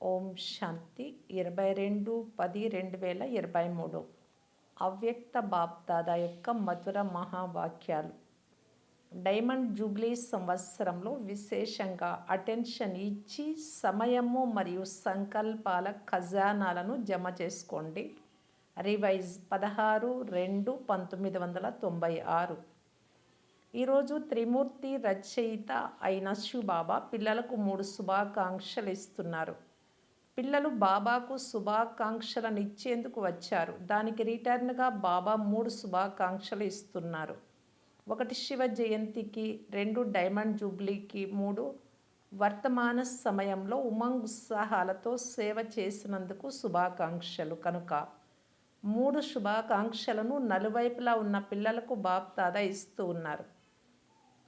ఓం శాంతి 22/10/2023 అవ్యక్త బాప్దాదా యొక్క మధుర మహావాక్యాలు. Diamond Jubilee సంవత్సరంలో విశేషంగా అటెన్షన్ ఇచ్చి సమయము మరియు సంకల్పాల ఖజానాలను జమ చేసుకోండి. రివైజ్ 16/2/1996. ఈరోజు త్రిమూర్తి రచయిత అయిన శివబాబా పిల్లలకు 3 శుభాకాంక్షలు ఇస్తున్నారు. పిల్లలు బాబాకు శుభాకాంక్షలను ఇచ్చేందుకు వచ్చారు. దానికి రిటర్న్గా బాబా 3 శుభాకాంక్షలు ఇస్తున్నారు. 1 శివ జయంతికి, 2 డైమండ్ జూబ్లీకి, 3 వర్తమాన సమయంలో ఉమంగ్ ఉత్సాహాలతో సేవ చేసినందుకు శుభాకాంక్షలు. కనుక 3 శుభాకాంక్షలను నలువైపులా ఉన్న పిల్లలకు బాప్దాదా ఇస్తూ ఉన్నారు.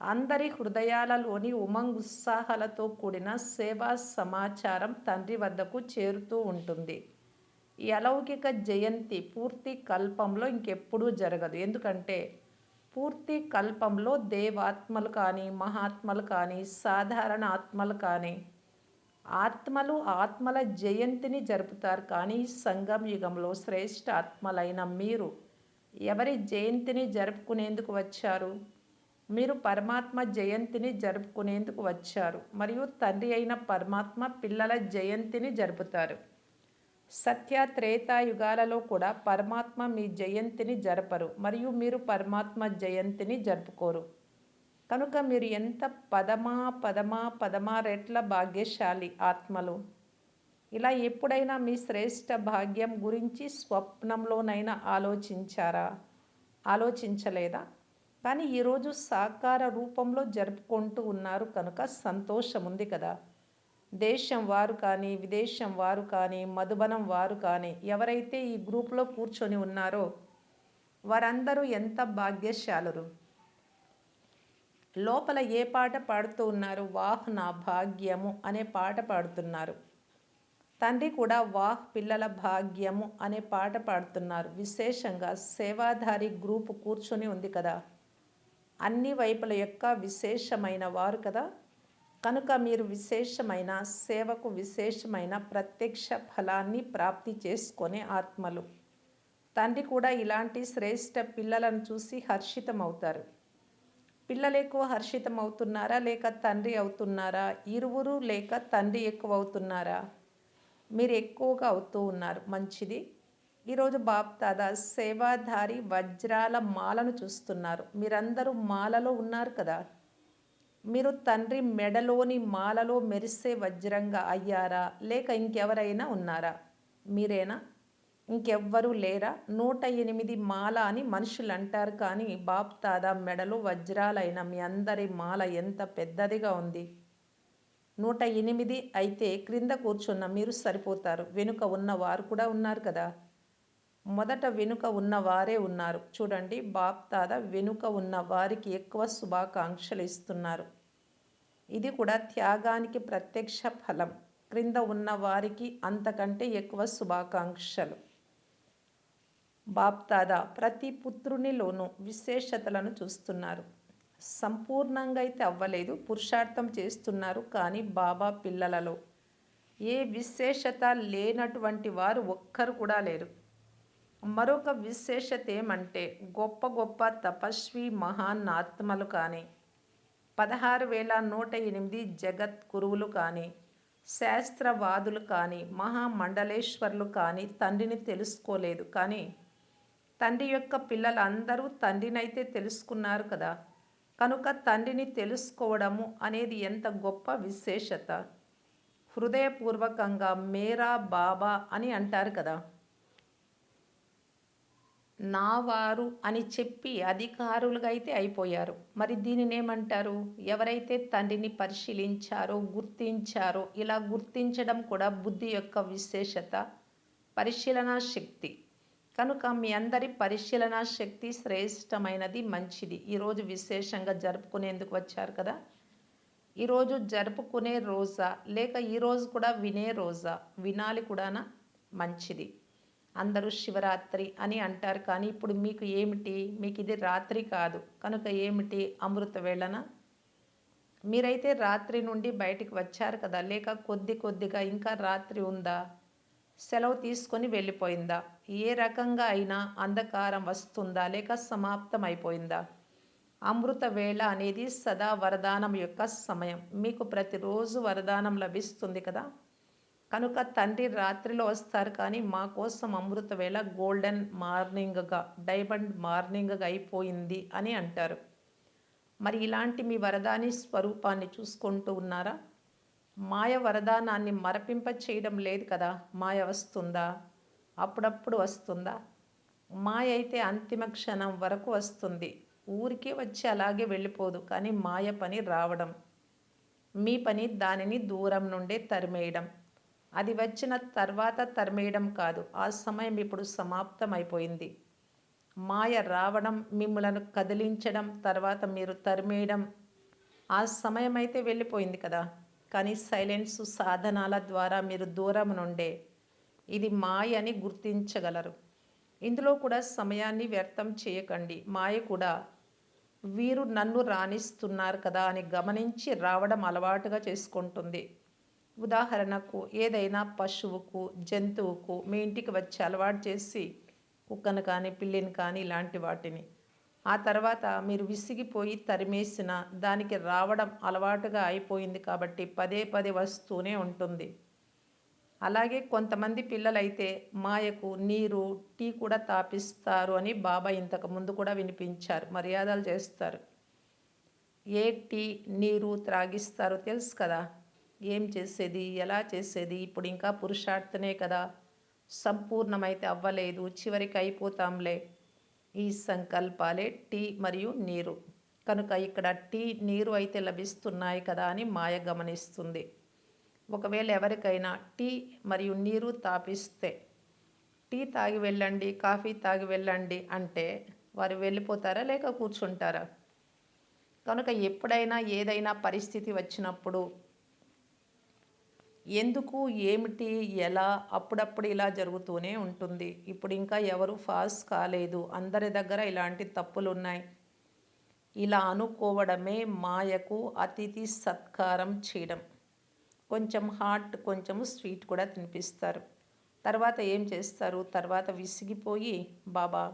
అందరి హృదయాలలోని ఉమంగ్ ఉత్సాహాలతో కూడిన సేవా సమాచారం తండ్రి వద్దకు చేరుతూ ఉంటుంది. ఈ అలౌకిక జయంతి పూర్తి కల్పంలో ఇంకెప్పుడూ జరగదు. ఎందుకంటే పూర్తి కల్పంలో దేవాత్మలు కానీ, మహాత్మలు కానీ, సాధారణ ఆత్మలు కానీ ఆత్మల జయంతిని జరుపుతారు. కానీ సంగం యుగంలో శ్రేష్ఠ ఆత్మలైన మీరు ఎవరి జయంతిని జరుపుకునేందుకు వచ్చారు? మీరు పరమాత్మ జయంతిని జరుపుకునేందుకు వచ్చారు. మరియు తండ్రి అయిన పరమాత్మ పిల్లల జయంతిని జరుపుతారు. సత్య త్రేతాయుగాలలో కూడా పరమాత్మ మీ జయంతిని జరపరు మరియు మీరు పరమాత్మ జయంతిని జరుపుకోరు. కనుక మీరు ఎంత పదమా రెట్ల భాగ్యశాలి ఆత్మలు. ఇలా ఎప్పుడైనా మీ శ్రేష్ఠ భాగ్యం గురించి స్వప్నంలోనైనా ఆలోచించలేదా? కానీ ఈరోజు సాకార రూపంలో జరుపుకుంటూ ఉన్నారు కనుక సంతోషం ఉంది కదా. దేశం వారు కానీ, విదేశం వారు కానీ, మధుబనం వారు కానీ ఎవరైతే ఈ గ్రూప్లో కూర్చొని ఉన్నారో వారందరూ ఎంత భాగ్యశాలురు. లోపల ఏ పాట పాడుతూ ఉన్నారు? వాహ్ నా భాగ్యము అనే పాట పాడుతున్నారు. తండ్రి కూడా వాహ్ పిల్లల భాగ్యము అనే పాట పాడుతున్నారు. విశేషంగా సేవాధారి గ్రూప్ కూర్చొని ఉంది కదా. అన్ని వైపుల యొక్క విశేషమైన వారు కదా. కనుక మీరు విశేషమైన సేవకు విశేషమైన ప్రత్యక్ష ఫలాన్ని ప్రాప్తి చేసుకునే ఆత్మలు. తండ్రి కూడా ఇలాంటి శ్రేష్ఠ పిల్లలను చూసి హర్షితమవుతారు. పిల్లలు ఎక్కువ హర్షితమవుతున్నారా లేక తండ్రి అవుతున్నారా? ఇరువురు లేక తండ్రి ఎక్కువ అవుతున్నారా? మీరు ఎక్కువగా అవుతూ ఉన్నారు. మంచిది. ఈరోజు బాప్దాదా సేవాధారి వజ్రాల మాలను చూస్తున్నారు. మీరందరూ మాలలో ఉన్నారు కదా. మీరు తండ్రి మెడలోని మాలలో మెరిసే వజ్రంగా అయ్యారా లేక ఇంకెవరైనా ఉన్నారా? మీరేనా? ఇంకెవ్వరూ లేరా? 108 మాల అని మనుషులు అంటారు. కానీ బాప్దాదా మెడలో వజ్రాలైన మీ అందరి మాల ఎంత పెద్దదిగా ఉంది. 108 అయితే క్రింద కూర్చున్న మీరు సరిపోతారు. వెనుక ఉన్న వారు కూడా ఉన్నారు కదా. మొదట వెనుక ఉన్నవారే ఉన్నారు. చూడండి, బాప్దాదా వెనుక ఉన్న వారికి ఎక్కువ శుభాకాంక్షలు ఇస్తున్నారు. ఇది కూడా త్యాగానికి ప్రత్యక్ష ఫలం. క్రింద ఉన్న వారికి అంతకంటే ఎక్కువ శుభాకాంక్షలు. బాప్దాదా ప్రతి పుత్రునిలోనూ విశేషతలను చూస్తున్నారు. సంపూర్ణంగా అయితే అవ్వలేదు, పురుషార్థం చేస్తున్నారు. కానీ బాబా పిల్లలలో ఏ విశేషత లేనటువంటి వారు ఒక్కరు కూడా లేరు. మరొక విశేషత ఏమంటే గొప్ప గొప్ప తపస్వి మహాన్ ఆత్మలు కానీ, 16,108 జగద్గురువులు కానీ, శాస్త్రవాదులు కానీ, మహామండలేశ్వర్లు కానీ తండ్రిని తెలుసుకోలేదు. కానీ తండ్రి యొక్క పిల్లలు అందరూ తండ్రినైతే తెలుసుకున్నారు కదా. కనుక తండ్రిని తెలుసుకోవడము అనేది ఎంత గొప్ప విశేషత. హృదయపూర్వకంగా మేరా బాబా అని అంటారు కదా. నా వారు అని చెప్పి అధికారులుగా అయితే అయిపోయారు. మరి దీనిని ఏమంటారు? ఎవరైతే తండ్రిని పరిశీలించారో, గుర్తించారో. ఇలా గుర్తించడం కూడా బుద్ధి యొక్క విశేషత, పరిశీలనా శక్తి. కనుక మీ అందరి పరిశీలనా శక్తి శ్రేష్టమైనది, మంచిది. ఈరోజు విశేషంగా జరుపుకునేందుకు వచ్చారు కదా. ఈరోజు జరుపుకునే రోజా లేక ఈరోజు కూడా వినే రోజా? వినాలి కూడానా? మంచిది. అందరూ శివరాత్రి అని అంటారు. కానీ ఇప్పుడు మీకు ఏమిటి? మీకు ఇది రాత్రి కాదు కనుక ఏమిటి? అమృత వేళన. మీరైతే రాత్రి నుండి బయటికి వచ్చారు కదా, లేక కొద్ది కొద్దిగా ఇంకా రాత్రి ఉందా, సెలవు తీసుకొని వెళ్ళిపోయిందా, ఏ రకంగా అయినా అంధకారం వస్తుందా లేక సమాప్తం అయిపోయిందా? అమృత వేళ అనేది సదా వరదానం యొక్క సమయం. మీకు ప్రతిరోజు వరదానం లభిస్తుంది కదా. కనుక తండ్రి రాత్రిలో వస్తారు, కానీ మా కోసం అమృత వేళ గోల్డెన్ మార్నింగ్గా, డైమండ్ మార్నింగ్గా అయిపోయింది అని అంటారు. మరి ఇలాంటి మీ వరదాని స్వరూపాన్ని చూసుకుంటూ ఉన్నారా? మాయ వరదానాన్ని మరపింప చేయడం లేదు కదా. మాయ వస్తుందా? అప్పుడప్పుడు వస్తుందా? మాయ అయితే అంతిమ క్షణం వరకు వస్తుంది. ఊరికే వచ్చి అలాగే వెళ్ళిపోదు. కానీ మాయ పని రావడం, మీ పని దానిని దూరం నుండే తరిమేయడం. అది వచ్చిన తర్వాత తరిమేయడం కాదు, ఆ సమయం ఇప్పుడు సమాప్తం అయిపోయింది. మాయ రావడం, మిమ్మలను కదిలించడం, తర్వాత మీరు తరిమేయడం, ఆ సమయం అయితే వెళ్ళిపోయింది కదా. కానీ సైలెన్స్ సాధనాల ద్వారా మీరు దూరం నుండే ఇది మాయ అని గుర్తించగలరు. ఇందులో కూడా సమయాన్ని వ్యర్థం చేయకండి. మాయ కూడా వీరు నన్ను రాణిస్తున్నారు కదా అని గమనించి రావడం అలవాటుగా చేసుకుంటుంది. ఉదాహరణకు ఏదైనా పశువుకు, జంతువుకు మీ ఇంటికి వచ్చి అలవాటు చేసి, కుక్కను కానీ పిల్లిని కానీ ఇలాంటి వాటిని, ఆ తర్వాత మీరు విసిగిపోయి తరిమేసిన దానికి రావడం అలవాటుగా అయిపోయింది కాబట్టి పదే పదే వస్తూనే ఉంటుంది. అలాగే కొంతమంది పిల్లలైతే మాయకు నీరు, టీ కూడా తాపిస్తారు అని బాబా ఇంతకు ముందు కూడా వినిపించారు. మర్యాదలు చేస్తారు. ఏ టీ, నీరు త్రాగిస్తారో తెలుసు కదా. ఏం చేసేది, ఎలా చేసేది, ఇప్పుడు ఇంకా పురుషార్థనే కదా, సంపూర్ణమైతే అవ్వలేదు, చివరికి అయిపోతాంలే, ఈ సంకల్పాలే టీ మరియు నీరు. కనుక ఇక్కడ టీ, నీరు అయితే లభిస్తున్నాయి కదా అని మాయ గమనిస్తుంది. ఒకవేళ ఎవరికైనా టీ మరియు నీరు తాపిస్తే, టీ తాగి వెళ్ళండి, కాఫీ తాగి వెళ్ళండి అంటే వారు వెళ్ళిపోతారా లేక కూర్చుంటారా? కనుక ఎప్పుడైనా ఏదైనా పరిస్థితి వచ్చినప్పుడు ఎందుకు, ఏమిటి, ఎలా, అప్పుడప్పుడు ఇలా జరుగుతూనే ఉంటుంది. ఇప్పుడు ఇంకా ఎవరు ఫాస్ కాలేదు, అందరి దగ్గర ఇలాంటి తప్పులు ఉన్నాయి. ఇలా అనుకోవడమే మాయకు అతిథి సత్కారం చేయడం. కొంచెం హాట్, కొంచెం స్వీట్ కూడా తినిపిస్తారు. తర్వాత ఏం చేస్తారు? తర్వాత విసిగిపోయి బాబా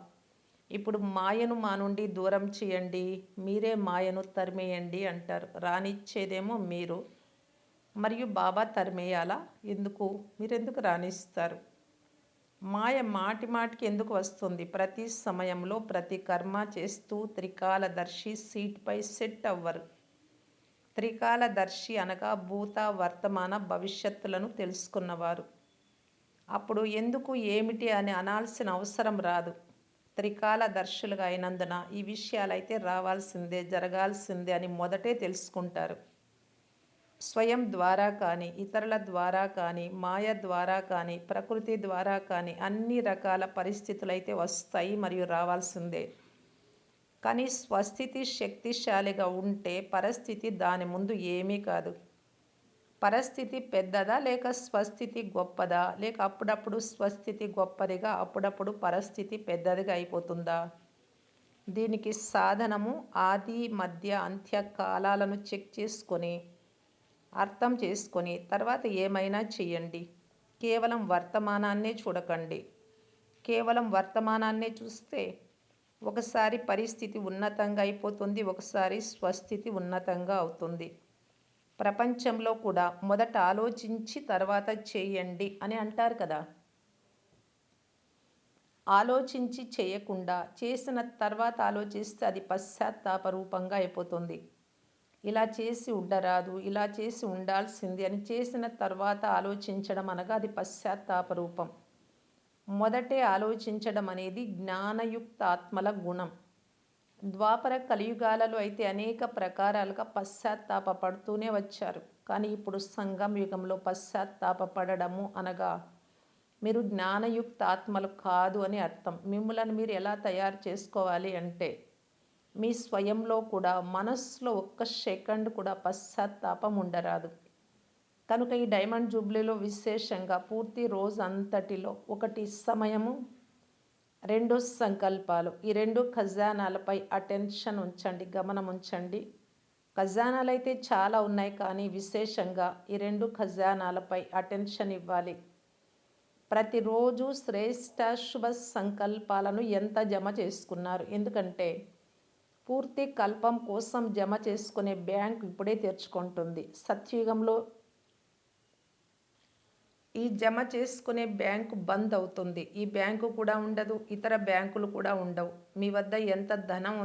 ఇప్పుడు మాయను మా నుండి దూరం చేయండి, మీరే మాయను తరిమేయండి అంటారు. రానిచ్చేదేమో మీరు, మరియు బాబా తరిమేయాలా? ఎందుకు? మీరెందుకు రాణిస్తారు? మాయ మాటి మాటికి ఎందుకు వస్తుంది? ప్రతి సమయంలో ప్రతి కర్మ చేస్తూ త్రికాలదర్శి సీట్పై సెట్ అవ్వరు. త్రికాలదర్శి అనగా భూత, వర్తమాన, భవిష్యత్తులను తెలుసుకున్నవారు. అప్పుడు ఎందుకు, ఏమిటి అని అనాల్సిన అవసరం రాదు. త్రికాలదర్శులుగా అయినందున ఈ విషయాలైతే రావాల్సిందే, జరగాల్సిందే అని మొదటే తెలుసుకుంటారు. స్వయం ద్వారా కానీ, ఇతరుల ద్వారా కానీ, మాయ ద్వారా కానీ, ప్రకృతి ద్వారా కానీ అన్ని రకాల పరిస్థితులైతే వస్తాయి మరియు రావాల్సిందే. కానీ స్వస్థితి శక్తిశాలిగా ఉంటే పరిస్థితి దాని ముందు ఏమీ కాదు. పరిస్థితి పెద్దదా లేక స్వస్థితి గొప్పదా, లేక అప్పుడప్పుడు స్వస్థితి గొప్పదిగా, అప్పుడప్పుడు పరిస్థితి పెద్దదిగా అయిపోతుందా? దీనికి సాధనము ఆది, మధ్య, అంత్య కాలాలను చెక్ చేసుకొని, అర్థం చేసుకొని తర్వాత ఏమైనా చెయ్యండి. కేవలం వర్తమానాన్నే చూడకండి. కేవలం వర్తమానాన్నే చూస్తే ఒకసారి పరిస్థితి ఉన్నతంగా అయిపోతుంది, ఒకసారి స్వస్థితి ఉన్నతంగా అవుతుంది. ప్రపంచంలో కూడా మొదట ఆలోచించి తర్వాత చేయండి అని అంటారు కదా. ఆలోచించి చేయకుండా చేసిన తర్వాత ఆలోచిస్తే అది పశ్చాత్తాప రూపంగా అయిపోతుంది. ఇలా చేసి ఉండరాదు, ఇలా చేసి ఉండాల్సింది అని చేసిన తర్వాత ఆలోచించడం అనగా అది పశ్చాత్తాప రూపం. మొదటే ఆలోచించడం అనేది జ్ఞానయుక్త ఆత్మల గుణం. ద్వాపర కలియుగాలలో అయితే అనేక ప్రకారాలుగా పశ్చాత్తాప పడుతూనే వచ్చారు. కానీ ఇప్పుడు సంగం యుగంలో పశ్చాత్తాప పడడము అనగా మీరు జ్ఞానయుక్త ఆత్మలు కాదు అని అర్థం. మిమ్మల్ని మీరు ఎలా తయారు చేసుకోవాలి అంటే మీ స్వయంలో కూడా మనస్సులో ఒక్క సెకండ్ కూడా పశ్చాత్తాపం ఉండరాదు. కనుక ఈ డైమండ్ జూబ్లీలో విశేషంగా పూర్తి రోజు అంతటిలో ఒకటి సమయము, రెండు సంకల్పాలు, ఈ రెండు ఖజానాలపై అటెన్షన్ ఉంచండి, గమనం ఉంచండి. ఖజానాలైతే చాలా ఉన్నాయి, కానీ విశేషంగా ఈ 2 ఖజానాలపై అటెన్షన్ ఇవ్వాలి. ప్రతిరోజు శ్రేష్ఠ శుభ సంకల్పాలను ఎంత జమ చేసుకున్నారు? ఎందుకంటే పూర్తి కల్పం కోసం జమ చేసుకునే బ్యాంకు ఇప్పుడే తెరుచుకుంటుంది. సత్యుగంలో ఈ జమ చేసుకునే బ్యాంకు బంద్ అవుతుంది. ఈ బ్యాంకు కూడా ఉండదు, ఇతర బ్యాంకులు కూడా ఉండవు. మీ వద్ద ఎంత ధనం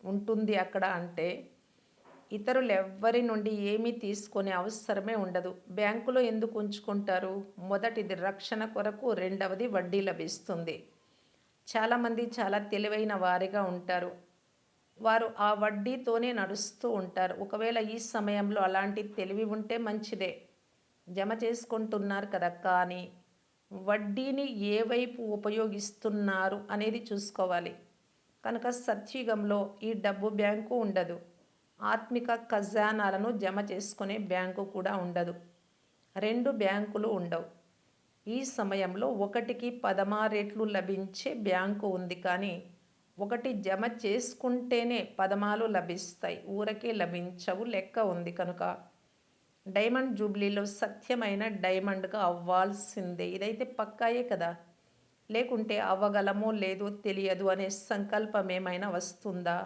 ఉంటుంది అక్కడ అంటే ఇతరులెవ్వరి నుండి ఏమీ తీసుకునే అవసరమే ఉండదు. బ్యాంకులో ఎందుకు ఉంచుకుంటారు? మొదటిది రక్షణ కొరకు, రెండవది వడ్డీ లభిస్తుంది. చాలామంది చాలా తెలివైన వారిగా ఉంటారు. వారు ఆ వడ్డీతోనే నడుస్తూ ఉంటారు. ఒకవేళ ఈ సమయంలో అలాంటి తెలివి ఉంటే మంచిదే, జమ చేసుకుంటున్నారు కదా, కానీ వడ్డీని ఏ వైపు ఉపయోగిస్తున్నారు అనేది చూసుకోవాలి. కనుక సత్యుగంలో ఈ డబ్బు బ్యాంకు ఉండదు, ఆత్మిక ఖజానాలను జమ చేసుకునే బ్యాంకు కూడా ఉండదు. 2 బ్యాంకులు ఉండవు. ఈ సమయంలో ఒకటికి 16 రెట్లు లభించే బ్యాంకు ఉంది, కానీ ఒకటి జమ చేసుకుంటేనే 16 లభిస్తాయి, ఊరకే లభించవు, లెక్క ఉంది. కనుక డైమండ్ జూబ్లీలో సత్యమైన డైమండ్గా అవ్వాల్సిందే. ఇదైతే పక్కాయే కదా. లేకుంటే అవ్వగలమో లేదో తెలియదు అనే సంకల్పం ఏమైనా వస్తుందా?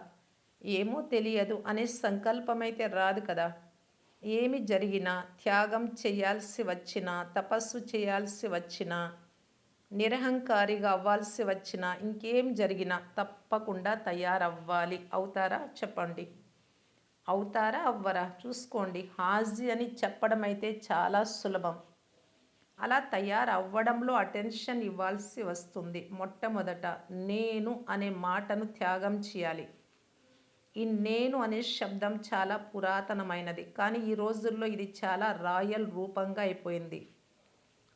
ఏమో తెలియదు అనే సంకల్పమైతే రాదు కదా. ఏమి జరిగినా, త్యాగం చేయాల్సి వచ్చినా, తపస్సు చేయాల్సి వచ్చినా, నిరహంకారిగా అవ్వాల్సి వచ్చినా, ఇంకేం జరిగినా తప్పకుండా తయారవ్వాలి. అవుతారా? చెప్పండి. అవుతారా? అవ్వరా? చూసుకోండి. హాజీ అని చెప్పడం అయితే చాలా సులభం. అలా తయారవ్వడంలో అటెన్షన్ ఇవ్వాల్సి వస్తుంది. మొట్టమొదట నేను అనే మాటను త్యాగం చేయాలి. ఈ నేను అనే శబ్దం చాలా పురాతనమైనది, కానీ ఈ రోజుల్లో ఇది చాలా రాయల్ రూపంగా అయిపోయింది.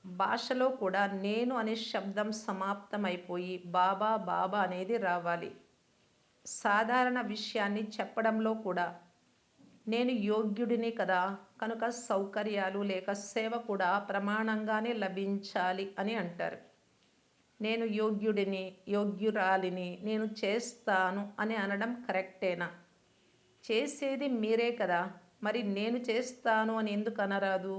భాషలో కూడా నేను అనే శబ్దం సమాప్తమైపోయి బాబా బాబా అనేది రావాలి. సాధారణ విషయాన్ని చెప్పడంలో కూడా నేను యోగ్యుడిని కదా, కనుక సౌకర్యాలు లేక సేవ కూడా ప్రమాణంగానే లభించాలి అని అంటారు. నేను యోగ్యుడిని, యోగ్యురాలిని, నేను చేస్తాను అని అనడం కరెక్టేనా? చేసేది మీరే కదా, మరి నేను చేస్తాను అని ఎందుకు అనరాదు?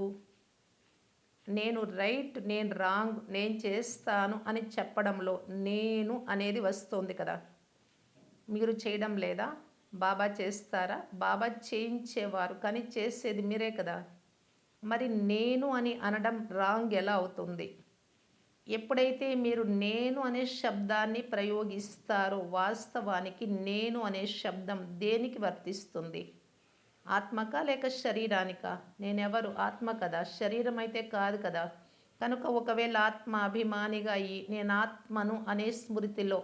నేను రైట్, నేను రాంగ్, నేను చేస్తాను అని చెప్పడంలో నేను అనేది వస్తుంది కదా. మీరు చేయడం లేదా? బాబా చేస్తారా? బాబా చేయించేవారు, కానీ చేసేది మీరే కదా. మరి నేను అని అనడం రాంగ్ ఎలా అవుతుంది? ఎప్పుడైతే మీరు నేను అనే శబ్దాన్ని ప్రయోగిస్తారో వాస్తవానికి నేను అనే శబ్దం దేనికి వర్తిస్తుంది? ఆత్మకా లేక శరీరానికా? నేనెవరు? ఆత్మ కదా, శరీరం అయితే కాదు కదా. కనుక ఒకవేళ ఆత్మ అభిమానిగా అయ్యి నేను ఆత్మను అనే స్మృతిలో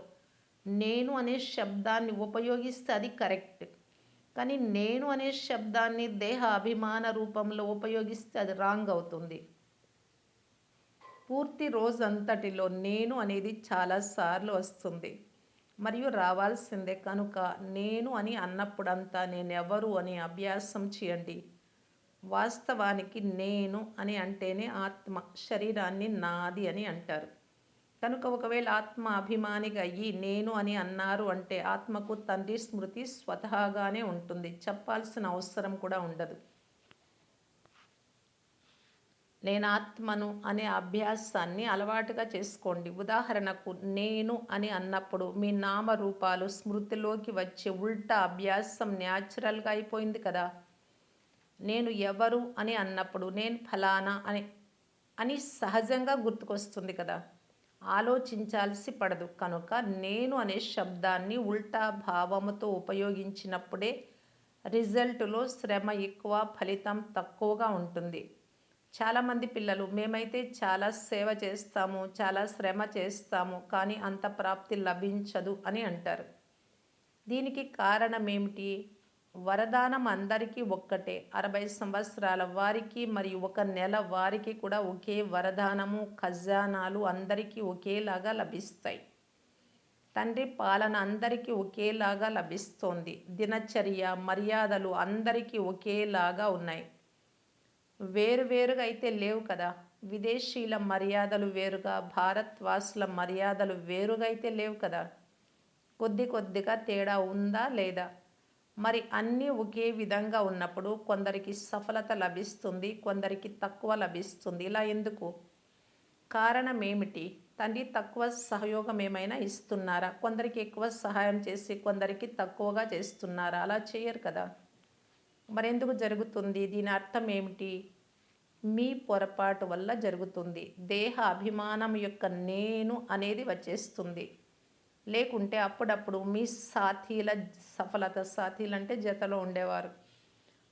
నేను అనే శబ్దాన్ని ఉపయోగిస్తే అది కరెక్ట్, కానీ నేను అనే శబ్దాన్ని దేహ అభిమాన రూపంలో ఉపయోగిస్తే అది రాంగ్ అవుతుంది. పూర్తి రోజంతటిలో నేను అనేది చాలాసార్లు వస్తుంది మరియు రావాల్సిందే. కనుక నేను అని అన్నప్పుడంతా నేనెవరు అని అభ్యాసం చేయండి. వాస్తవానికి నేను అని అంటేనే ఆత్మ, శరీరాన్ని నాది అని అంటారు. కనుక ఒకవేళ ఆత్మ అభిమానిగా అయ్యి నేను అని అన్నారు అంటే ఆత్మకు తండ్రి స్మృతి స్వతహాగానే ఉంటుంది, చెప్పాల్సిన అవసరం కూడా ఉండదు. నేను ఆత్మను అనే అభ్యాసాన్ని అలవాటుగా చేసుకోండి. ఉదాహరణకు నేను అని అన్నప్పుడు మీ నామరూపాలు స్మృతిలోకి వచ్చే ఉల్టా అభ్యాసం న్యాచురల్గా అయిపోయింది కదా. నేను ఎవరు అని అన్నప్పుడు నేను ఫలానా అని సహజంగా గుర్తుకొస్తుంది కదా, ఆలోచించాల్సి పడదు. కనుక నేను అనే శబ్దాన్ని ఉల్టా భావముతో ఉపయోగించినప్పుడే రిజల్టులో శ్రమ ఎక్కువ, ఫలితం తక్కువగా ఉంటుంది. చాలామంది పిల్లలు మేమైతే చాలా సేవ చేస్తాము, చాలా శ్రమ చేస్తాము, కానీ అంత ప్రాప్తి లభించదు అని అంటారు. దీనికి కారణం ఏమిటి? వరదానం అందరికీ ఒక్కటే. 60 సంవత్సరాల వారికి మరియు 1 నెల వారికి కూడా ఒకే వరదానము, ఖజానాలు అందరికీ ఒకేలాగా లభిస్తాయి. తండ్రి పాలన అందరికీ ఒకేలాగా లభిస్తోంది. దినచర్య, మర్యాదలు అందరికీ ఒకేలాగా ఉన్నాయి. వేరువేరుగా అయితే లేవు కదా. విదేశీయుల మర్యాదలు వేరుగా, భారతవాసుల మర్యాదలు వేరుగా అయితే లేవు కదా. కొద్దిగా తేడా ఉందా లేదా? మరి అన్నీ ఒకే విధంగా ఉన్నప్పుడు కొందరికి సఫలత లభిస్తుంది, కొందరికి తక్కువ లభిస్తుంది. ఇలా ఎందుకు? కారణం ఏమిటి? తండ్రి తక్కువ సహయోగం ఏమైనా ఇస్తున్నారా? కొందరికి ఎక్కువ సహాయం చేసి కొందరికి తక్కువగా చేస్తున్నారా? అలా చేయరు కదా! మరెందుకు జరుగుతుంది? దీని అర్థం ఏమిటి? మీ పొరపాటు వల్ల జరుగుతుంది. దేహ అభిమానం యొక్క నేను అనేది వచ్చేస్తుంది. లేకుంటే అప్పుడప్పుడు మీ సాథీల సఫలత, సాథీలంటే జతలో ఉండేవారు,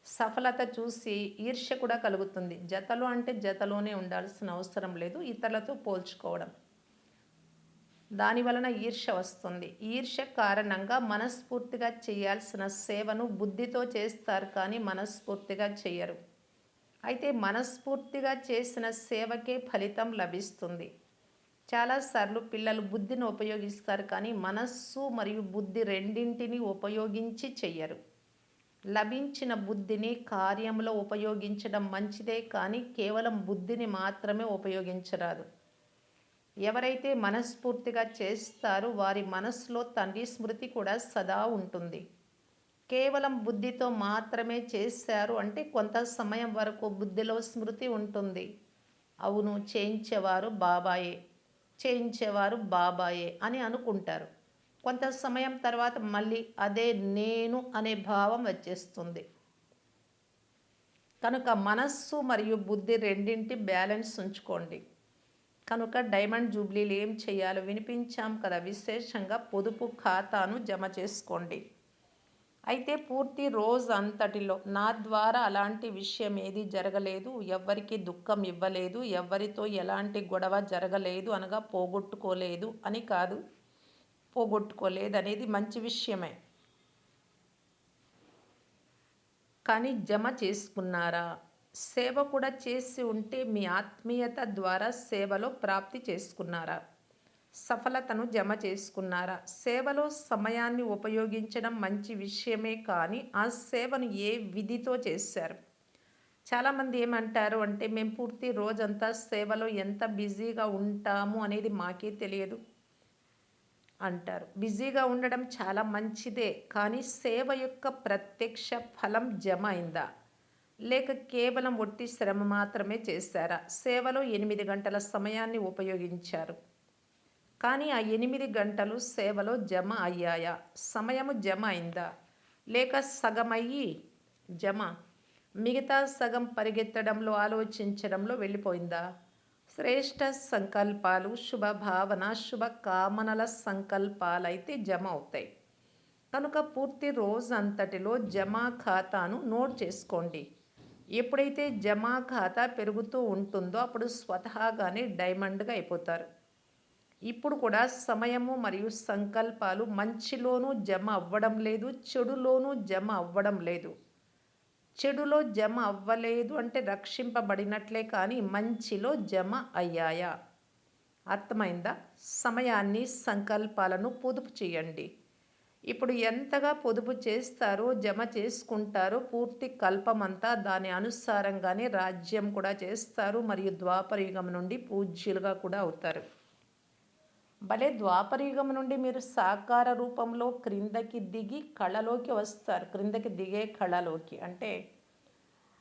సఫలత చూసి ఈర్ష్య కూడా కలుగుతుంది. జతలో అంటే జతలోనే ఉండాల్సిన అవసరం లేదు, ఇతరులతో పోల్చుకోవడం. దాని వలన ఈర్ష్య వస్తుంది. ఈర్ష్య కారణంగా మనస్ఫూర్తిగా చేయాల్సిన సేవను బుద్ధితో చేస్తారు కానీ మనస్ఫూర్తిగా చేయరు. అయితే మనస్ఫూర్తిగా చేసిన సేవకే ఫలితం లభిస్తుంది. చాలాసార్లు పిల్లలు బుద్ధిని ఉపయోగిస్తారు కానీ మనస్సు మరియు బుద్ధి రెండింటిని ఉపయోగించి చెయ్యరు. లభించిన బుద్ధిని కార్యంలో ఉపయోగించడం మంచిదే కానీ కేవలం బుద్ధిని మాత్రమే ఉపయోగించరాదు. ఎవరైతే మనస్ఫూర్తిగా చేస్తారో వారి మనసులో తండ్రి స్మృతి కూడా సదా ఉంటుంది. కేవలం బుద్ధితో మాత్రమే చేశారు అంటే కొంత సమయం వరకు బుద్ధిలో స్మృతి ఉంటుంది. అవును, చేయించేవారు బాబాయే అని అనుకుంటారు. కొంత సమయం తర్వాత మళ్ళీ అదే నేను అనే భావం వచ్చేస్తుంది. కనుక మనస్సు మరియు బుద్ధి రెండింటి బ్యాలెన్స్ ఉంచుకోండి. కనుక డైమండ్ జూబ్లీలు ఏం చేయాలో వినిపించాం కదా. విశేషంగా పొదుపు ఖాతాను జమ చేసుకోండి. అయితే పూర్తి రోజు అంతటిలో నా ద్వారా అలాంటి విషయం ఏది జరగలేదు, ఎవ్వరికి దుఃఖం ఇవ్వలేదు, ఎవ్వరితో ఎలాంటి గొడవ జరగలేదు అనగా పోగొట్టుకోలేదు అని కాదు. పోగొట్టుకోలేదు అనేది మంచి విషయమే. కానీ జమ చేసుకున్నారా? సేవ కూడా చేసి ఉంటే మీ ఆత్మీయత ద్వారా సేవలో ప్రాప్తి చేసుకున్నారా? సఫలతను జమ చేసుకున్నారా? సేవలో సమయాన్ని ఉపయోగించడం మంచి విషయమే కానీ ఆ సేవను ఏ విధితో చేశారు? చాలామంది ఏమంటారు అంటే మేము పూర్తి రోజంతా సేవలో ఎంత బిజీగా ఉంటాము అనేది మాకే తెలియదు అంటారు. బిజీగా ఉండడం చాలా మంచిదే కానీ సేవ యొక్క ప్రత్యక్ష ఫలం జమ అయిందా? లేక కేవలం ఒట్టి శ్రమ మాత్రమే చేశారా? సేవలో 8 గంటల సమయాన్ని ఉపయోగించారు కానీ ఆ 8 గంటలు సేవలో జమ అయ్యాయా? సమయము జమ అయిందా? లేక సగమయ్యి జమ, మిగతా సగం పరిగెత్తడంలో ఆలోచించడంలో వెళ్ళిపోయిందా? శ్రేష్ఠ సంకల్పాలు, శుభ భావన, శుభ కామనల సంకల్పాలైతే జమ అవుతాయి. కనుక పూర్తి రోజు అంతటిలో జమా ఖాతాను నోట్ చేసుకోండి. ఎప్పుడైతే జమా ఖాతా పెరుగుతూ ఉంటుందో అప్పుడు స్వతహాగానే డైమండ్గా అయిపోతారు. ఇప్పుడు కూడా సమయము మరియు సంకల్పాలు మంచిలోనూ జమ అవ్వడం లేదు, చెడులోనూ జమ అవ్వడం లేదు. చెడులో జమ అవ్వలేదు అంటే రక్షింపబడినట్లే కానీ మంచిలో జమ అయ్యాయా? అర్థమైందా? సమయాన్ని, సంకల్పాలను పొదుపు చేయండి. ఇప్పుడు ఎంతగా పొదుపు చేస్తారో, జమ చేసుకుంటారో పూర్తి కల్పమంతా దాని అనుసారంగానే రాజ్యం కూడా చేస్తారు మరియు ద్వాపరయుగం నుండి పూజ్యులుగా కూడా అవుతారు. భలే, ద్వాపరయుగం నుండి మీరు సాకార రూపంలో క్రిందకి దిగి కళలోకి వస్తారు. క్రిందకి దిగే కళలోకి అంటే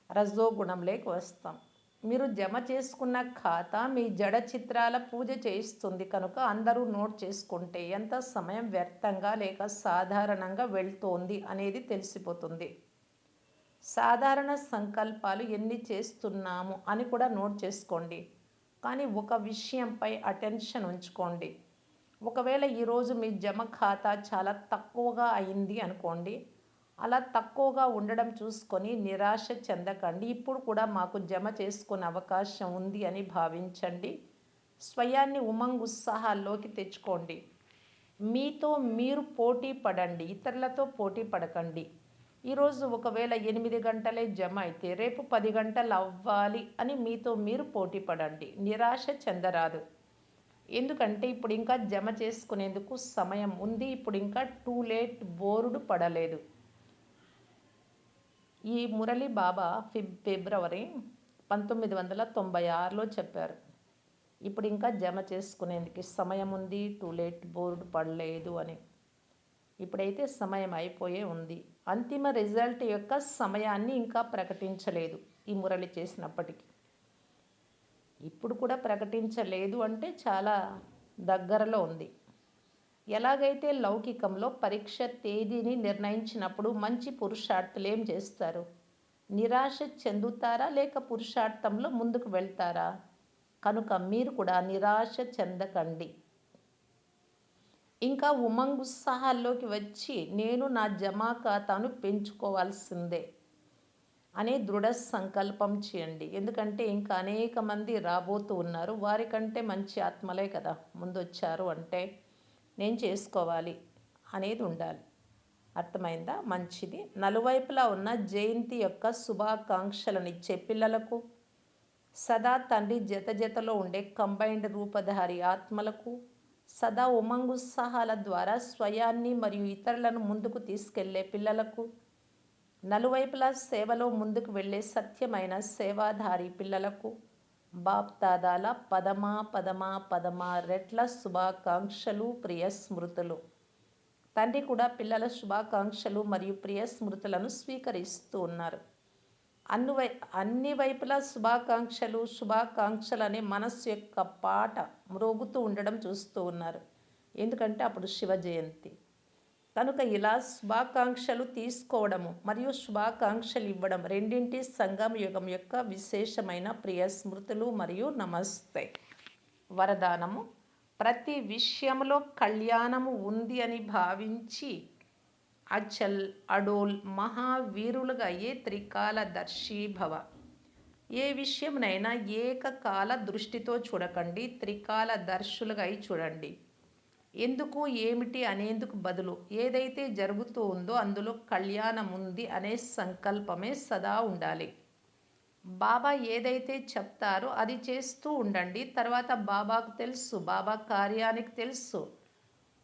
రజోగుణంలోకి వస్తాం. మీరు జమ చేసుకున్న ఖాతా మీ జడ చిత్రాల పూజ చేయిస్తుంది. కనుక అందరూ నోట్ చేసుకుంటే ఎంత సమయం వ్యర్థంగా లేక సాధారణంగా వెళ్తోంది అనేది తెలిసిపోతుంది. సాధారణ సంకల్పాలు ఎన్ని చేస్తున్నాము అని కూడా నోట్ చేసుకోండి. కానీ ఒక విషయంపై అటెన్షన్ ఉంచుకోండి. ఒకవేళ ఈరోజు మీ జమ ఖాతా చాలా తక్కువగా అయింది అనుకోండి. అలా తక్కువగా ఉండడం చూసుకొని నిరాశ చెందకండి. ఇప్పుడు కూడా మాకు జమ చేసుకునే అవకాశం ఉంది అని భావించండి. స్వయాన్ని ఉమంగ్ ఉత్సాహాల్లోకి తెచ్చుకోండి. మీతో మీరు పోటీ పడండి, ఇతరులతో పోటీ పడకండి. ఈరోజు ఒకవేళ 8 గంటలే జమ అయితే రేపు 10 గంటలు అవ్వాలి అని మీతో మీరు పోటీ పడండి. నిరాశ చెందరాదు. ఎందుకంటే ఇప్పుడు ఇంకా జమ చేసుకునేందుకు సమయం ఉంది. ఇప్పుడు ఇంకా టూ లేట్, బోరుడు పడలేదు. ఈ మురళి బాబా ఫిబ్రవరి 1996లో చెప్పారు. ఇప్పుడు ఇంకా జమ చేసుకునేందుకు సమయం ఉంది, టూ లేట్, బోర్డు పడలేదు అని. ఇప్పుడైతే సమయం అయిపోయే ఉంది. అంతిమ రిజల్ట్ యొక్క సమయాన్ని ఇంకా ప్రకటించలేదు ఈ మురళి చేసినప్పటికీ. ఇప్పుడు కూడా ప్రకటించలేదు అంటే చాలా దగ్గరలో ఉంది. ఎలాగైతే లౌకికంలో పరీక్ష తేదీని నిర్ణయించినప్పుడు మంచి పురుషార్థులు ఏం చేస్తారు? నిరాశ చెందుతారా లేక పురుషార్థంలో ముందుకు వెళ్తారా? కనుక మీరు కూడా నిరాశ చెందకండి. ఇంకా ఉమంగుత్సాహాల్లోకి వచ్చి నేను నా జమా ఖాతాను పెంచుకోవాల్సిందే అనే దృఢ సంకల్పం చేయండి. ఎందుకంటే ఇంకా అనేక మంది రాబోతూ ఉన్నారు. వారికంటే మంచి ఆత్మలే కదా ముందొచ్చారు అంటే నేను చేసుకోవాలి అనేది ఉండాలి. అర్థమైందా? మంచిది. నలువైపులా ఉన్న జయంతి యొక్క శుభాకాంక్షలనిచ్చే పిల్లలకు, సదా తండ్రి జతలో ఉండే కంబైన్డ్ రూపధారి ఆత్మలకు, సదా ఉమంగుత్సాహాల ద్వారా స్వయాన్ని మరియు ఇతరులను ముందుకు తీసుకెళ్లే పిల్లలకు, నలువైపులా సేవలో ముందుకు వెళ్ళే సత్యమైన సేవాధారి పిల్లలకు బాప్దాదాల పదమా రెట్ల శుభాకాంక్షలు, ప్రియ స్మృతులు. తండ్రి కూడా పిల్లల శుభాకాంక్షలు మరియు ప్రియ స్మృతులను స్వీకరిస్తూ ఉన్నారు. అన్ని వైపులా శుభాకాంక్షలు అనే మనస్సు యొక్క పాట మ్రోగుతూ ఉండడం చూస్తూ ఉన్నారు. ఎందుకంటే అప్పుడు శివ జయంతి కనుక ఇలా శుభాకాంక్షలు తీసుకోవడము మరియు శుభాకాంక్షలు ఇవ్వడం రెండింటి సంగమ యుగం యొక్క విశేషమైన ప్రియ స్మృతులు మరియు నమస్తే. వరదానము: ప్రతి విషయంలో కళ్యాణము ఉంది అని భావించి అచల్ అడోల్ మహావీరులుగా అయ్యే త్రికాలదర్శి భవ. ఏ విషయంనైనా ఏకకాల దృష్టితో చూడకండి, త్రికాలదర్శులుగా అయి చూడండి. ఎందుకు, ఏమిటి అనేందుకు బదులు ఏదైతే జరుగుతూ ఉందో అందులో కళ్యాణం ఉంది అనే సంకల్పమే సదా ఉండాలి. బాబా ఏదైతే చెప్తారో అది చేస్తూ ఉండండి. తర్వాత బాబాకు తెలుసు, బాబా కార్యానికి తెలుసు.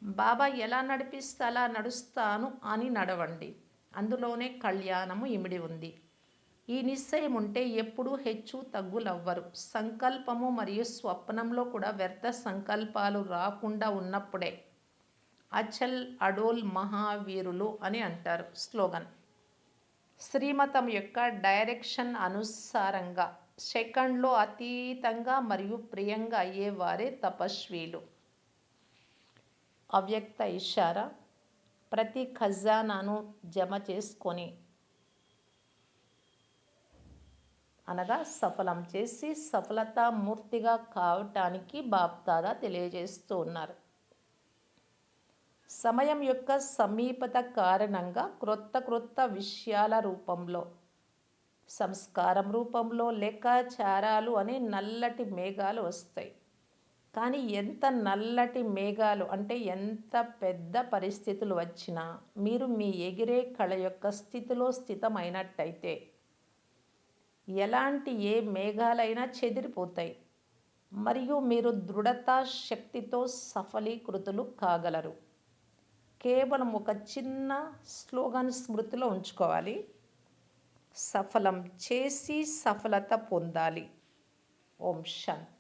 బాబా ఎలా నడిపిస్తే అలా నడుస్తాను అని నడవండి. అందులోనే కళ్యాణము ఇమిడి ఉంది. ఈ నిశ్చయం ఉంటే ఎప్పుడూ హెచ్చు తగ్గులవ్వరు. సంకల్పము మరియు స్వప్నంలో కూడా వ్యర్థ సంకల్పాలు రాకుండా ఉన్నప్పుడే అచల్ అడోల్ మహావీరులు అని అంటారు. స్లోగన్: శ్రీమతం యొక్క డైరెక్షన్ అనుసారంగా సెకండ్లో అతీతంగా మరియు ప్రియంగా అయ్యేవారే తపస్వీలు. అవ్యక్త ఇషారా: ప్రతి ఖజానాను జమ చేసుకొని అనగా సఫలం చేసి సఫలతామూర్తిగా కావటానికి బాప్దాదా తెలియజేస్తూ ఉన్నారు. సమయం యొక్క సమీపత కారణంగా క్రొత్త విషయాల రూపంలో, సంస్కారం రూపంలో లెక్కాచారాలు అనే నల్లటి మేఘాలు వస్తాయి. కానీ ఎంత నల్లటి మేఘాలు అంటే ఎంత పెద్ద పరిస్థితులు వచ్చినా మీరు మీ ఎగిరే కళ యొక్క స్థితిలో స్థితమైనట్టయితే ఎలాంటి ఏ మేఘాలైనా చెదిరిపోతాయి మరియు మీరు దృఢతా శక్తితో సఫలీకృతులు కాగలరు. కేవలం ఒక చిన్న స్లోగన్ స్మృతిలో ఉంచుకోవాలి: సఫలం చేసి సఫలత పొందాలి. ఓం శాంతి.